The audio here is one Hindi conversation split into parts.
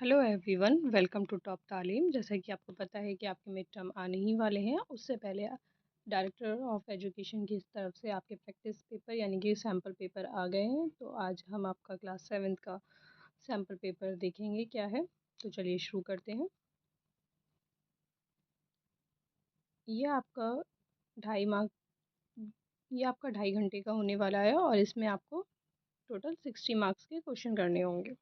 Hello everyone, welcome to top Taleem. जैसा कि आपको पता है कि आपके मिड टर्म आने ही वाले हैं, उससे पहले डायरेक्टर ऑफ एजुकेशन की तरफ से आपके प्रैक्टिस पेपर यानी कि सैम्पल पेपर आ गए हैं। तो आज हम आपका क्लास 7th का सैम्पल पेपर देखेंगे क्या है। तो चलिए शुरू करते हैं। ये आपका ढाई मार्क ये आपका 2.5 घंटे का होने वाला है और इसमें आपको टोटल 60 मार्क्स के क्वेश्चन करने होंगे।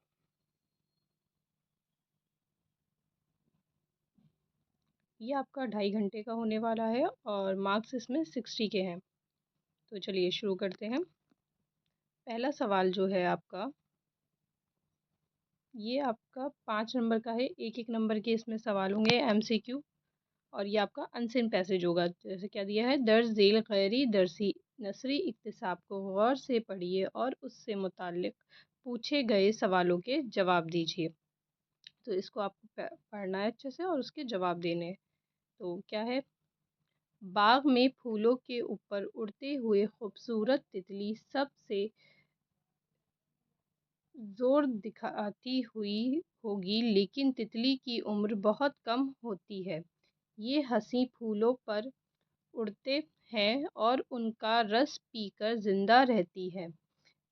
ये आपका 2.5 घंटे का होने वाला है और मार्क्स इसमें 60 के हैं। तो चलिए शुरू करते हैं। पहला सवाल जो है आपका, ये आपका 5 नंबर का है। एक एक नंबर के इसमें सवाल होंगे एमसीक्यू। और ये आपका अनसिन पैसेज होगा। जैसे क्या दिया है, दर्ज झेल गैरी दरसी नसरी इक्तिसाब को गौर से पढ़िए और उससे मुताल्लिक पूछे गए सवालों के जवाब दीजिए। तो इसको आपको पढ़ना है अच्छे से और उसके जवाब देने हैं। तो क्या है, बाग में फूलों के ऊपर उड़ते हुए खूबसूरत तितली सबसे जोर दिखाती हुई होगी, लेकिन तितली की उम्र बहुत कम होती है। ये हंसी फूलों पर उड़ते हैं और उनका रस पीकर जिंदा रहती है।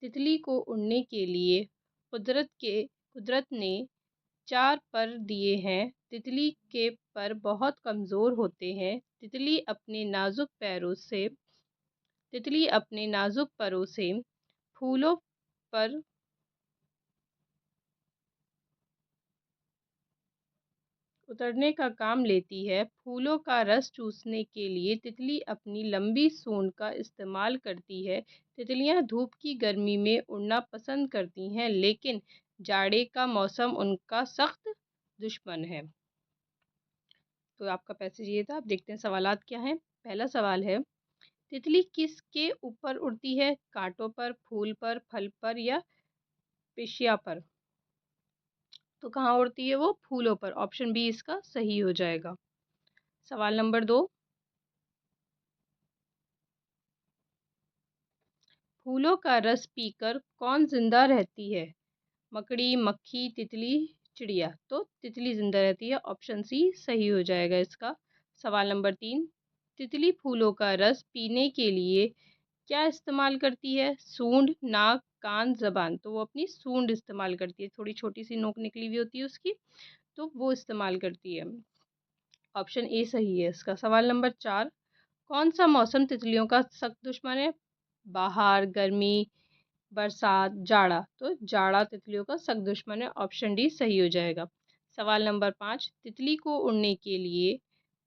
तितली को उड़ने के लिए कुदरत ने 4 पर दिए हैं। तितली के पर बहुत कमज़ोर होते हैं। तितली अपने नाजुक परों से फूलों पर उतरने का काम लेती है। फूलों का रस चूसने के लिए तितली अपनी लंबी सूंड का इस्तेमाल करती है। तितलियां धूप की गर्मी में उड़ना पसंद करती हैं, लेकिन जाड़े का मौसम उनका सख्त दुश्मन है। तो आपका पैसेज ये था। आप देखते हैं सवालात क्या हैं। पहला सवाल है, तितली किसके ऊपर उड़ती है? कांटों पर, फूल पर, फल पर या पेशिया पर? तो कहाँ उड़ती है वो? फूलों पर। ऑप्शन बी इसका सही हो जाएगा। सवाल नंबर 2, फूलों का रस पीकर कौन जिंदा रहती है? मकड़ी, मक्खी, तितली, चिड़िया? तो तितली जिंदा रहती है। ऑप्शन सी सही हो जाएगा इसका। सवाल नंबर 3, तितली फूलों का रस पीने के लिए क्या इस्तेमाल करती है? सूंड, नाक, कान, जबान? तो वो अपनी सूंड इस्तेमाल करती है। थोड़ी छोटी सी नोक निकली हुई होती है उसकी, तो वो इस्तेमाल करती है। ऑप्शन ए सही है इसका। सवाल नंबर 4, कौन सा मौसम तितलियों का सख्त दुश्मन है? बाहर, गर्मी, बरसात, जाड़ा? तो जाड़ा तितलियों का सख्त दुश्मन है। ऑप्शन डी सही हो जाएगा। सवाल नंबर 5, तितली को उड़ने के लिए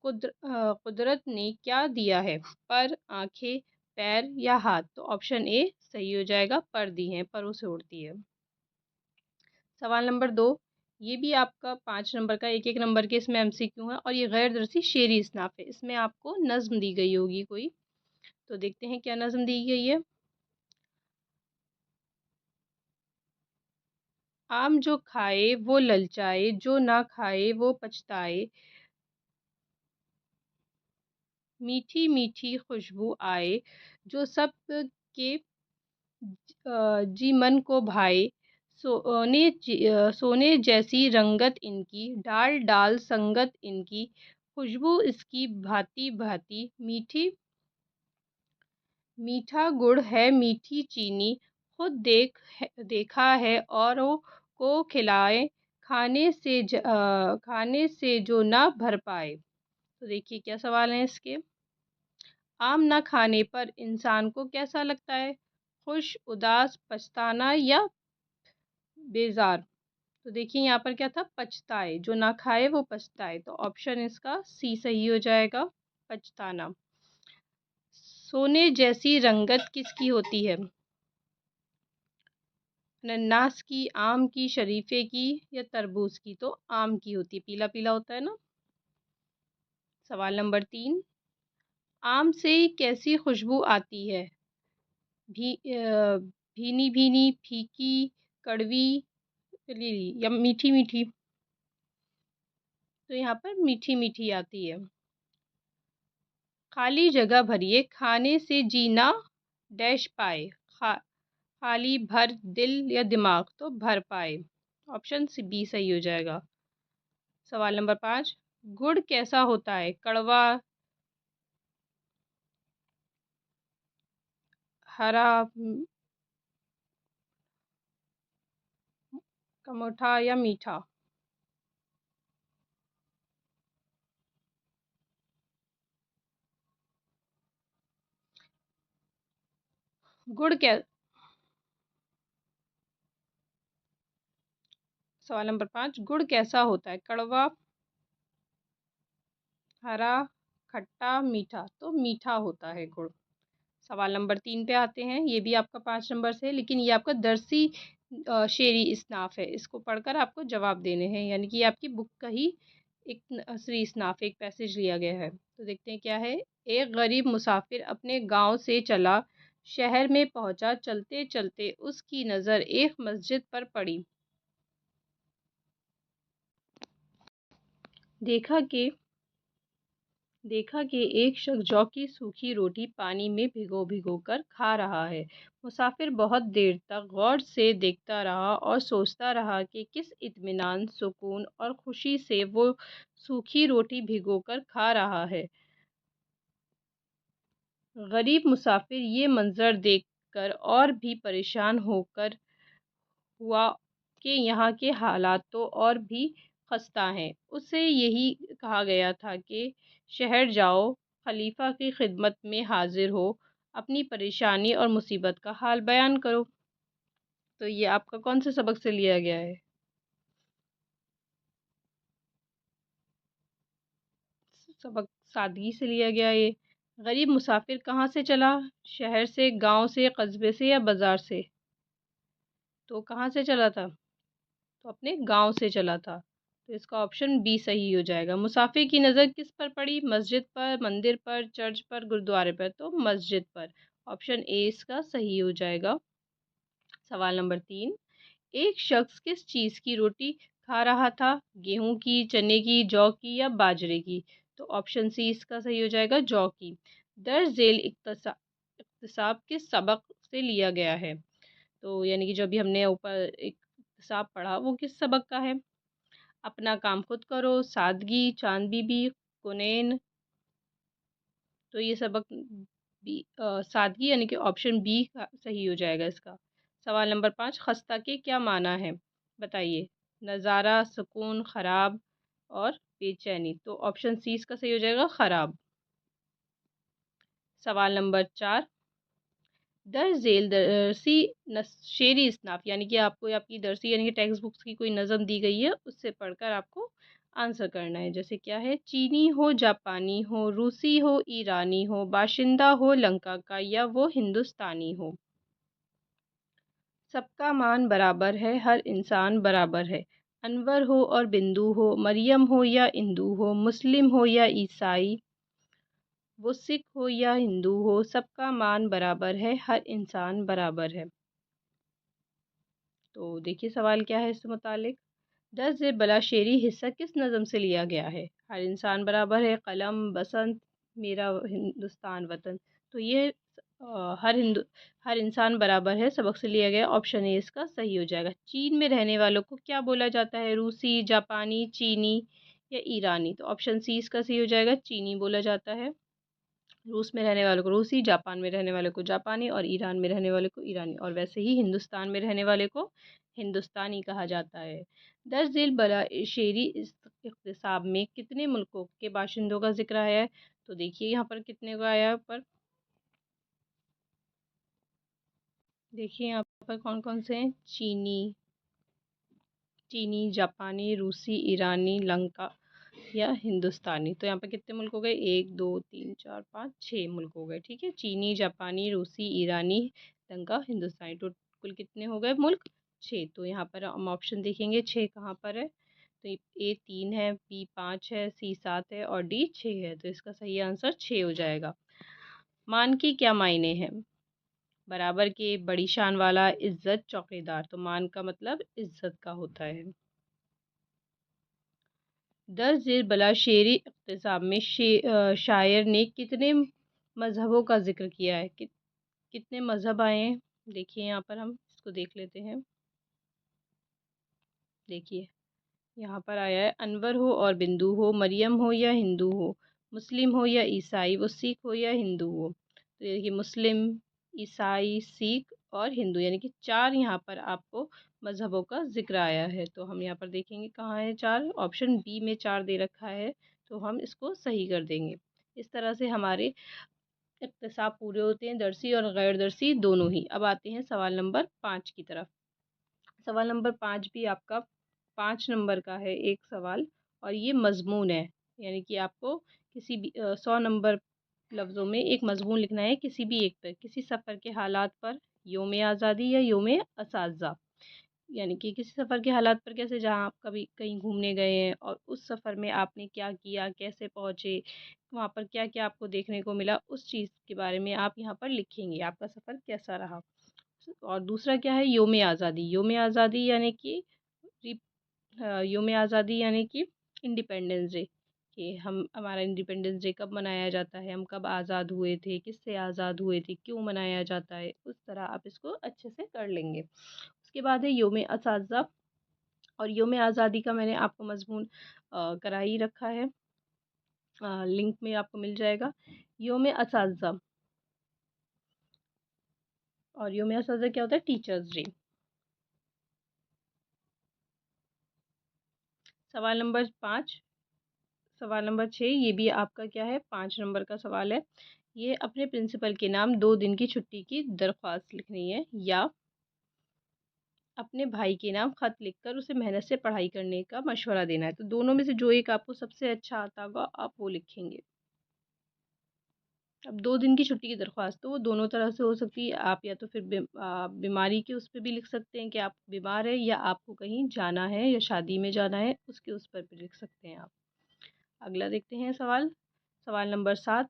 कुदरत ने क्या दिया है? पर, आंखें, पैर या हाथ? तो ऑप्शन ए सही हो जाएगा। पर दी हैं, परों से उड़ती है। सवाल नंबर 2, ये भी आपका 5 नंबर का। एक एक नंबर के इसमें एमसीक्यू है और ये गैर दरसी शेरी इसनाफ है। इसमें आपको नज्म दी गई होगी कोई। तो देखते हैं क्या नज्म दी गई है। आम जो खाए वो ललचाए, जो ना खाए वो पछताए। मीठी मीठी खुशबू आए, जो सब के जी मन को भाए। सोने जैसी रंगत इनकी, डाल डाल संगत इनकी। खुशबू इसकी भांति भांति, मीठा गुड़ है मीठी चीनी। खुद देखा है औरों को खिलाए, खाने से जो ना भर पाए। तो देखिए क्या सवाल है इसके। आम ना खाने पर इंसान को कैसा लगता है? खुश, उदास, पछताना या बेजार? तो देखिए यहाँ पर क्या था, पछताए। जो ना खाए वो पछताए। तो ऑप्शन इसका सी सही हो जाएगा, पछताना। सोने जैसी रंगत किसकी होती है? अनन्नास की, आम की, शरीफे की या तरबूज की? तो आम की होती है, पीला पीला होता है ना। सवाल नंबर 3, आम से कैसी खुशबू आती है? भीनी भीनी, फीकी, कड़वी या मीठी मीठी? तो यहाँ पर मीठी मीठी आती है। खाली जगह भरिए, खाने से जीना डैश पाए। खाली भर दिल या दिमाग? तो भर पाए। ऑप्शन सी बी सही हो जाएगा। सवाल नंबर 5, गुड़ कैसा होता है? कड़वा, हरा, कमोठा या मीठा? गुड़ कै सवाल नंबर 5, गुड़ कैसा होता है? कड़वा, हरा, खट्टा, मीठा? तो मीठा होता है गुड़। सवाल नंबर 3 पे आते हैं। ये भी आपका 5 नंबर से है, लेकिन ये आपका दरसी शेरी इस्नाफ है। इसको पढ़कर आपको जवाब देने हैं, यानी कि आपकी बुक का ही एक असली इस्नाफ, एक पैसेज लिया गया है। तो देखते हैं क्या है। एक गरीब मुसाफिर अपने गांव से चला, शहर में पहुंचा। चलते चलते उसकी नज़र एक मस्जिद पर पड़ी। देखा कि देखा कि एक शख्स जौ की सूखी रोटी पानी में भिगो भिगो कर खा रहा है। मुसाफिर बहुत देर तक गौर से देखता रहा और सोचता रहा कि किस इत्मीनान, सुकून और खुशी से वो सूखी रोटी भिगोकर खा रहा है। गरीब मुसाफिर ये मंजर देखकर और भी परेशान होकर हुआ कि यहाँ के हालात तो और भी खस्ता हैं। उससे यही कहा गया था कि शहर जाओ, खलीफा की खिदमत में हाजिर हो, अपनी परेशानी और मुसीबत का हाल बयान करो। तो ये आपका कौन से सबक से लिया गया है? सबक सादगी से लिया गया ये। गरीब मुसाफिर कहाँ से चला? शहर से, गांव से, कस्बे से या बाजार से? तो कहाँ से चला था? तो अपने गांव से चला था। तो इसका ऑप्शन बी सही हो जाएगा। मुसाफिर की नज़र किस पर पड़ी? मस्जिद पर, मंदिर पर, चर्च पर, गुरुद्वारे पर? तो मस्जिद पर। ऑप्शन ए इसका सही हो जाएगा। सवाल नंबर 3, एक शख्स किस चीज़ की रोटी खा रहा था? गेहूं की, चने की, जौ की या बाजरे की? तो ऑप्शन सी इसका सही हो जाएगा, जौ की। दर्ज झेल इक्तिसाब किस सबक से लिया गया है? तो यानी कि जो अभी हमने ऊपर इक्तिसाब पढ़ा वो किस सबक का है? अपना काम खुद करो, सादगी, चांद बीबी, कुनैन? तो ये सबक बी सादगी, यानी कि ऑप्शन बी का सही हो जाएगा इसका। सवाल नंबर 5, खस्ता के क्या माना है? बताइए। नज़ारा, सुकून, ख़राब और बेचैनी? तो ऑप्शन सी इसका सही हो जाएगा, ख़राब। सवाल नंबर 4, दर्ज झेल दरसी शेरी इसनाफ, यानी कि आपको आपकी दरसी यानी कि टेक्स्ट बुक्स की कोई नज़म दी गई है, उससे पढ़कर आपको आंसर करना है। जैसे क्या है? चीनी हो, जापानी हो, रूसी हो, ईरानी हो, बाशिंदा हो लंका का या वो हिंदुस्तानी हो? सबका मान बराबर है, हर इंसान बराबर है। अनवर हो और बिंदु हो, मरियम हो या इंदू हो, मुस्लिम हो या ईसाई, वो सिख हो या हिंदू हो, सबका मान बराबर है, हर इंसान बराबर है। तो देखिए सवाल क्या है इससे मुतालिक। दर्ज बला शेरी हिस्सा किस नज़म से लिया गया है? हर इंसान बराबर है, कलम, बसंत, मेरा हिंदुस्तान वतन? तो ये हर इंसान बराबर है सबक से लिया गया। ऑप्शन ए इसका सही हो जाएगा। चीन में रहने वालों को क्या बोला जाता है? रूसी, जापानी, चीनी या ईरानी? तो ऑप्शन सी इसका सही हो जाएगा, चीनी बोला जाता है। रूस में रहने वालों को रूसी, जापान में रहने वाले को जापानी और ईरान में रहने वाले को ईरानी, और वैसे ही हिंदुस्तान में रहने वाले को हिंदुस्तानी कहा जाता है। दर्ज झेल बला शेरी इस इख्तिसाब में कितने मुल्कों के बाशिंदों का जिक्र आया है? तो देखिए यहाँ पर कितने का आया है पर देखिए यहाँ पर कौन कौन से हैं। चीनी, जापानी, रूसी, ईरानी, लंका या हिंदुस्तानी? तो यहाँ पर कितने मुल्क हो गए? 1 2 3 4 5 6 मुल्क हो गए। ठीक है, चीनी, जापानी, रूसी, ईरानी, लंका, हिंदुस्तानी। तो कुल कितने हो गए मुल्क? 6। तो यहाँ पर हम ऑप्शन देखेंगे 6 कहाँ पर है। तो ए 3 है, बी 5 है, सी 7 है और डी 6 है। तो इसका सही आंसर 6 हो जाएगा। मान के क्या मायने हैं? बराबर के, बड़ी शान वाला, इज्जत, चौकीदार? तो मान का मतलब इज्जत का होता है। दर्ज झेल बला शेरी इक़्तिसाब में शायर ने कितने मज़हबों का ज़िक्र किया है? कितने मज़हब आए हैं? देखिए यहाँ पर हम इसको देख लेते हैं। देखिए यहाँ पर आया है, अनवर हो और बिंदु हो, मरियम हो या हिंदू हो, मुस्लिम हो या ईसाई, वो सिख हो या हिंदू हो। तो देखिए मुस्लिम, ईसाई, सिख और हिंदू, यानी कि 4 यहाँ पर आपको मज़हबों का ज़िक्र आया है। तो हम यहाँ पर देखेंगे कहाँ है 4, ऑप्शन बी में 4 दे रखा है, तो हम इसको सही कर देंगे। इस तरह से हमारे इक्तिसाब पूरे होते हैं, दरसी और गैर दरसी दोनों ही। अब आते हैं सवाल नंबर 5 की तरफ। सवाल नंबर 5 भी आपका 5 नंबर का है एक सवाल, और ये मज़मून है, यानी कि आपको किसी भी 100 नंबर लफ्ज़ों में एक मज़मून लिखना है किसी भी एक पर, किसी सफ़र के हालात पर, योम आज़ादी या योम असाज़ा, यानी कि किसी सफ़र के हालात पर, कैसे जहाँ आप कभी कहीं घूमने गए हैं और उस सफ़र में आपने क्या किया, कैसे पहुँचे, वहाँ पर क्या-क्या आपको देखने को मिला, उस चीज़ के बारे में आप यहाँ पर लिखेंगे, आपका सफ़र कैसा रहा। और दूसरा क्या है, योम आज़ादी। योम आज़ादी यानी कि योम आज़ादी यानी कि इंडिपेंडेंस डे, कि हम हमारा इंडिपेंडेंस डे कब मनाया जाता है, हम कब आज़ाद हुए थे, किससे आज़ाद हुए थे, क्यों मनाया जाता है, उस तरह आप इसको अच्छे से कर लेंगे। उसके बाद है योम असाज़ा, और योम आज़ादी का मैंने आपको मज़मून करा ही रखा है, लिंक में आपको मिल जाएगा। योम असाज़ा, और योम असाज़ा क्या होता है, टीचर्स डे। सवाल नंबर 5, सवाल नंबर 6, ये भी आपका क्या है, 5 नंबर का सवाल है। ये अपने प्रिंसिपल के नाम 2 दिन की छुट्टी की दरख्वास्त लिखनी है, या अपने भाई के नाम खत लिखकर उसे मेहनत से पढ़ाई करने का मशवरा देना है। तो दोनों में से जो एक आपको सबसे अच्छा आता होगा आप वो लिखेंगे। अब 2 दिन की छुट्टी की दरख्वास्त तो वो दोनों तरह से हो सकती है। आप या तो फिर बीमारी के उस पे भी लिख सकते हैं कि आप बीमार हैं, या आपको कहीं जाना है या शादी में जाना है, उसके उस पर भी लिख सकते हैं आप। अगला देखते हैं सवाल। सवाल नंबर 7,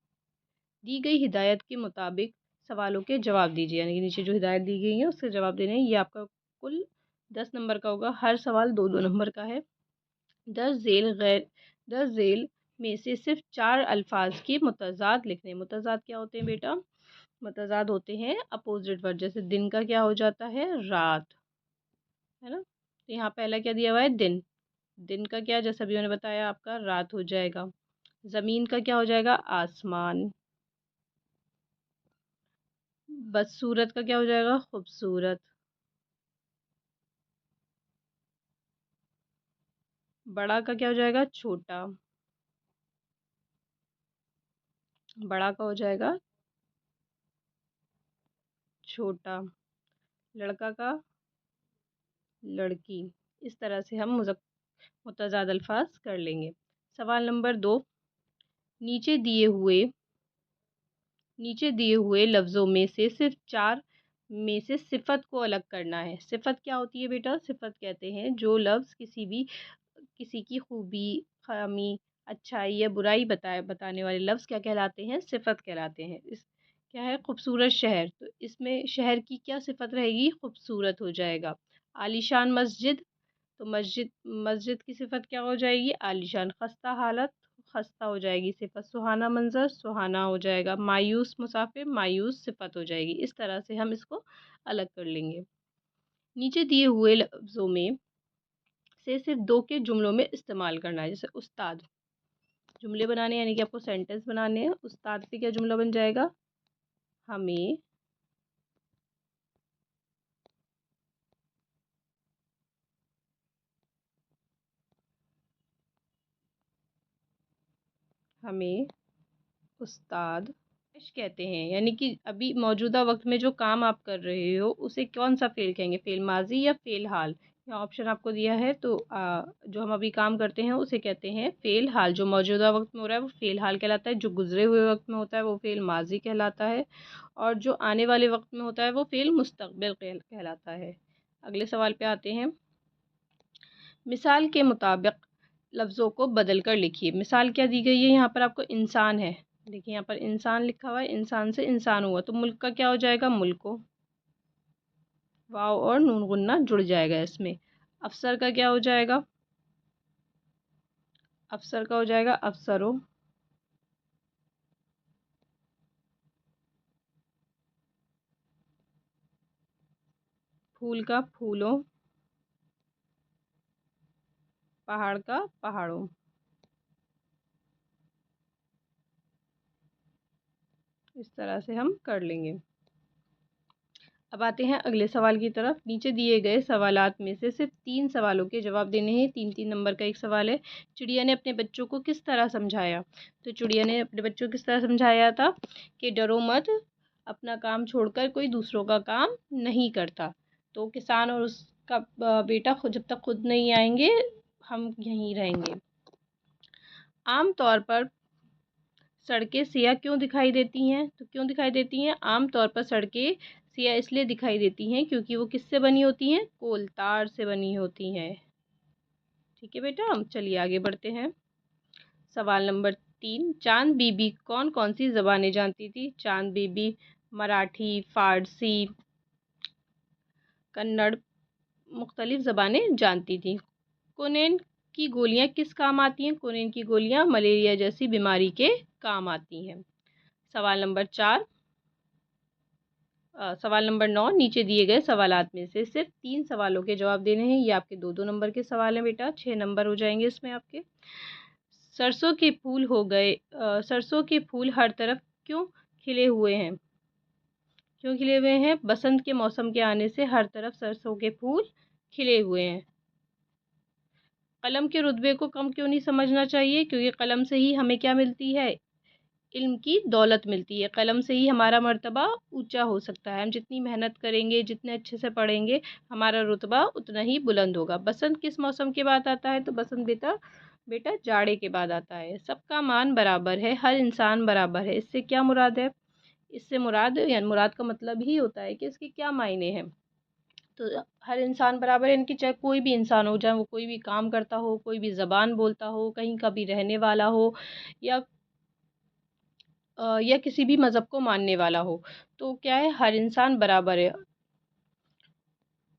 दी गई हिदायत के मुताबिक सवालों के जवाब दीजिए, यानी कि नीचे जो हिदायत दी गई है उसके जवाब देने हैं। ये आपका कुल 10 नंबर का होगा, हर सवाल 2-2 नंबर का है। दस झेल में से सिर्फ 4 अल्फाज के मुतज़ाद लिखने हैं। मुतज़ाद क्या होते हैं बेटा? मुतज़ाद होते हैं अपोजिट वर्ड, जैसे दिन का क्या हो जाता है, रात, है ना। तो यहाँ पहला क्या दिया हुआ है, दिन। दिन का क्या, जैसा अभी मैंने बताया आपका, रात हो जाएगा। ज़मीन का क्या हो जाएगा, आसमान। बदसूरत का क्या हो जाएगा, खूबसूरत। बड़ा का क्या हो जाएगा, छोटा। बड़ा का हो जाएगा छोटा। लड़का का लड़की। इस तरह से हम मुतज़ाद अल्फाज कर लेंगे। सवाल नंबर 2, नीचे दिए हुए नीचे दिए हुए लफ्ज़ों में से सिर्फ 4 में से सिफ़त को अलग करना है। सिफ़त क्या होती है बेटा? सिफ़त कहते हैं जो लफ्ज़ किसी की खूबी, ख़ामी, अच्छाई या बुराई बताने वाले लफ्ज़ क्या कहलाते हैं? सिफ़त कहलाते हैं। इस क्या है, खूबसूरत शहर, तो इसमें शहर की क्या सिफ़त रहेगी? खूबसूरत हो जाएगा। आलीशान मस्जिद, तो मस्जिद मस्जिद की सिफ़त क्या हो जाएगी? आलीशान। खस्ता हालत, खस्ता हो जाएगी सिफ़त। सुहाना मंज़र, सुहाना हो जाएगा। मायूस मुसाफ़िर, मायूस सिफ़त हो जाएगी। इस तरह से हम इसको अलग कर लेंगे। नीचे दिए हुए लफ्ज़ों में से सिर्फ 2 के जुमलों में इस्तेमाल करना है, जैसे उस्ताद। जुमले बनाने यानी कि आपको सेंटेंस बनाने हैं। उस्ताद पे क्या जुमला बन जाएगा? हमें हमें उस्ताद कहते हैं, यानी कि अभी मौजूदा वक्त में जो काम आप कर रहे हो उसे कौन सा फ़ेल कहेंगे, फ़ेल माज़ी या फ़ेल हाल। यहाँ ऑप्शन आपको दिया है, तो जो हम अभी काम करते हैं उसे कहते हैं फ़ेल हाल। जो मौजूदा वक्त में हो रहा है वो फ़ेल हाल कहलाता है, जो गुज़रे हुए वक्त में होता है वो फ़ेल माज़ी कहलाता है, और जो आने वाले वक्त में होता है वो फ़ेल मुस्तक़बिल कहलाता है। अगले सवाल पे आते हैं। मिसाल के मुताबिक लफ्ज़ों को बदल कर लिखिए। मिसाल क्या दी गई है यहाँ पर आपको, इंसान है। देखिए यहाँ पर इंसान लिखा हुआ है, इंसान से इंसान हुआ, तो मुल्क का क्या हो जाएगा, मुल्को। वाव और नून गुन्ना जुड़ जाएगा इसमें। अफसर का क्या हो जाएगा, अफसर का हो जाएगा अफसरों। फूल का फूलों। पहाड़ का पहाड़ों। इस तरह से हम कर लेंगे। अब आते हैं अगले सवाल की तरफ। नीचे दिए गए सवालात में से सिर्फ 3 सवालों के जवाब देने हैं। 3-3 नंबर का एक सवाल है। चिड़िया ने अपने बच्चों को किस तरह समझाया? तो चिड़िया ने अपने बच्चों को किस तरह समझाया था कि डरो मत, अपना काम छोड़कर कोई दूसरों का काम नहीं करता। तो किसान और उसका बेटा खुद जब तक खुद नहीं आएंगे, हम यहीं रहेंगे। आम तौर पर सड़कें सिया क्यों दिखाई देती हैं? तो क्यों दिखाई देती हैं? आम तौर पर सड़कें सिया इसलिए दिखाई देती हैं क्योंकि वो किससे बनी होती हैं? कोल तार से बनी होती हैं। ठीक है बेटा, हम चलिए आगे बढ़ते हैं। सवाल नंबर 3, चांद बीबी कौन कौन सी ज़बानें जानती थी? चांद बीबी मराठी, फारसी, कन्नड़ मुख्तलिफ ज़बानें जानती थी। कोनेन की गोलियां किस काम आती हैं? कोनेन की गोलियां मलेरिया जैसी बीमारी के काम आती हैं। सवाल नंबर 4, सवाल नंबर 9, नीचे दिए गए सवालात में से सिर्फ 3 सवालों के जवाब देने हैं। ये आपके 2-2 नंबर के सवाल हैं बेटा, 6 नंबर हो जाएंगे इसमें आपके। सरसों के फूल हो गए, सरसों के फूल हर तरफ क्यों खिले हुए हैं? क्यों खिले हुए हैं? बसंत के मौसम के आने से हर तरफ सरसों के फूल खिले हुए हैं। कलम के रुतबे को कम क्यों नहीं समझना चाहिए? क्योंकि कलम से ही हमें क्या मिलती है? इल्म की दौलत मिलती है। कलम से ही हमारा मर्तबा ऊंचा हो सकता है। हम जितनी मेहनत करेंगे, जितने अच्छे से पढ़ेंगे, हमारा रुतबा उतना ही बुलंद होगा। बसंत किस मौसम के बाद आता है? तो बसंत बेटा बेटा जाड़े के बाद आता है। सबका मान बराबर है, हर इंसान बराबर है। इससे क्या मुराद है? इससे मुराद, यानी मुराद का मतलब ही होता है कि इसके क्या मायने हैं। तो हर इंसान बराबर है, इनकी चाहे कोई भी इंसान हो, चाहे वो कोई भी काम करता हो, कोई भी ज़बान बोलता हो, कहीं का भी रहने वाला हो, या या किसी भी मज़हब को मानने वाला हो। तो क्या है, हर इंसान बराबर है।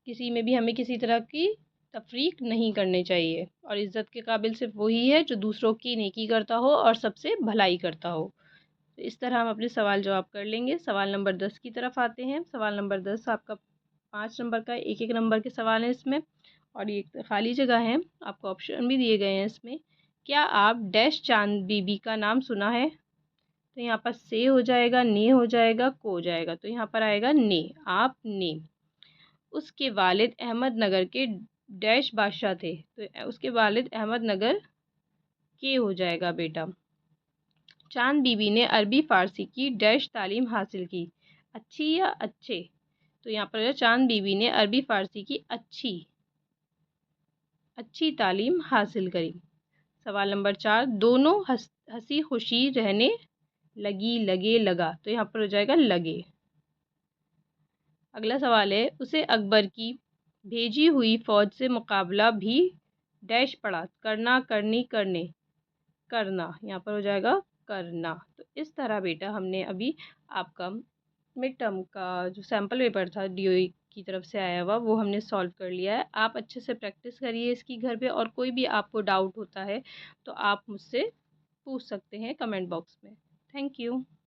किसी में भी हमें किसी तरह की तफरीक नहीं करनी चाहिए। और इज़्ज़त के काबिल सिर्फ वही है जो दूसरों की नेकी करता हो और सबसे भलाई करता हो। तो इस तरह हम अपने सवाल जवाब कर लेंगे। सवाल नंबर 10 की तरफ आते हैं। सवाल नंबर 10 आपका 5 नंबर का, एक एक नंबर के सवाल हैं इसमें, और ये खाली जगह है। आपको ऑप्शन भी दिए गए हैं इसमें। क्या आप डैश चांद बीबी का नाम सुना है? तो यहाँ पर से हो जाएगा, ने हो जाएगा, को हो जाएगा। तो यहाँ पर आएगा ने, आप ने। उसके वालिद अहमदनगर के डैश बादशाह थे। तो उसके वालिद अहमदनगर के हो जाएगा बेटा। चांद बीबी ने अरबी फ़ारसी की डैश तालीम हासिल की, अच्छी या अच्छे? तो यहाँ पर चांद बीबी ने अरबी फ़ारसी की अच्छी तालीम हासिल करी। सवाल नंबर 4, दोनों हंसी खुशी रहने लगी, लगे, लगा। तो यहाँ पर हो जाएगा लगे। अगला सवाल है, उसे अकबर की भेजी हुई फ़ौज से मुकाबला भी डैश पड़ा, करना, करनी, करने, करना। यहाँ पर हो जाएगा करना। तो इस तरह बेटा हमने अभी आपका मिड टर्म का जो सैम्पल पेपर था डीओई की तरफ से आया हुआ, वो हमने सॉल्व कर लिया है। आप अच्छे से प्रैक्टिस करिए इसकी घर पे, और कोई भी आपको डाउट होता है तो आप मुझसे पूछ सकते हैं कमेंट बॉक्स में। Thank you.